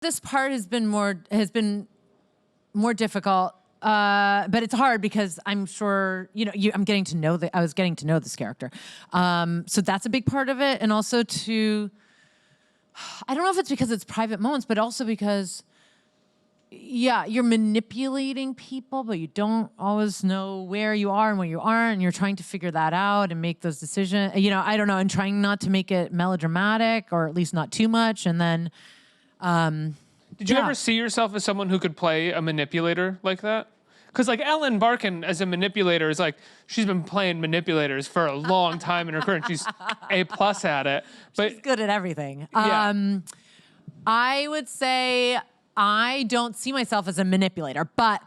This part has been more difficult, but it's hard because I'm sure I'm getting to know I was getting to know this character, so that's a big part of it, and also I don't know if it's because it's private moments, but also because you're manipulating people, but you don't always know where you are and where you aren't, and you're trying to figure that out and make those decisions. I don't know, and trying not to make it melodramatic, or at least not too much, and then. Did you ever see yourself as someone who could play a manipulator like that? Because like Ellen Barkin as a manipulator is like, she's been playing manipulators for a long time in her career. She's A+ at it. But she's good at everything. Yeah. I would say I don't see myself as a manipulator, but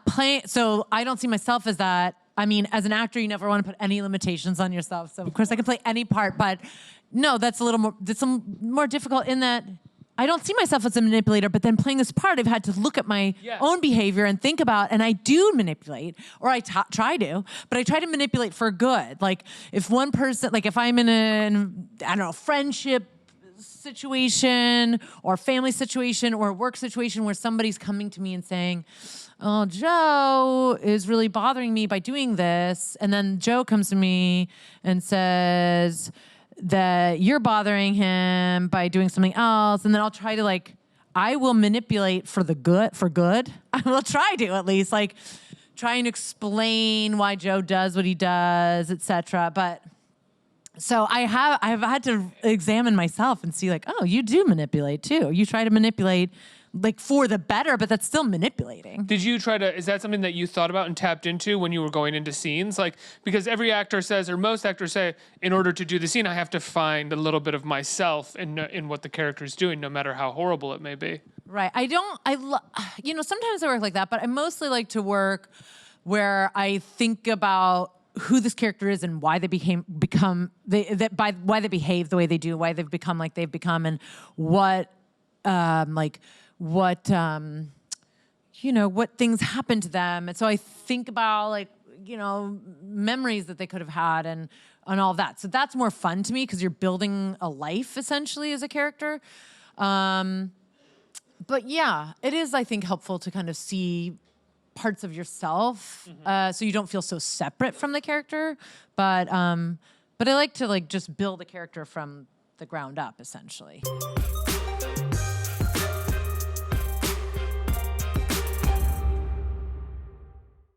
so I don't see myself as that. I mean, as an actor, you never want to put any limitations on yourself. So of course I can play any part, but no, that's more difficult in that I don't see myself as a manipulator, but then playing this part, I've had to look at my own behavior and think about, and I do manipulate, or I try to, but I try to manipulate for good. Like if one person, like if I'm in I don't know, friendship situation or family situation or work situation where somebody's coming to me and saying, oh, Joe is really bothering me by doing this. And then Joe comes to me and says that you're bothering him by doing something else. And then I'll try to I will manipulate for good. I will try to at least try and explain why Joe does what he does, etc. But so I've had to examine myself and see oh, you do manipulate too. You try to manipulate for the better, but that's still manipulating. Did you is that something that you thought about and tapped into when you were going into scenes? Because every actor says, or most actors say, in order to do the scene, I have to find a little bit of myself in what the character's doing, no matter how horrible it may be. Right. Sometimes I work like that, but I mostly like to work where I think about who this character is and why they why they behave the way they do, why they've become like they've become, and what things happen to them. And so I think about memories that they could have had and all of that. So that's more fun to me because you're building a life essentially as a character. But yeah, it is, I think, helpful to kind of see parts of yourself, so you don't feel so separate from the character. But I like to just build a character from the ground up, essentially.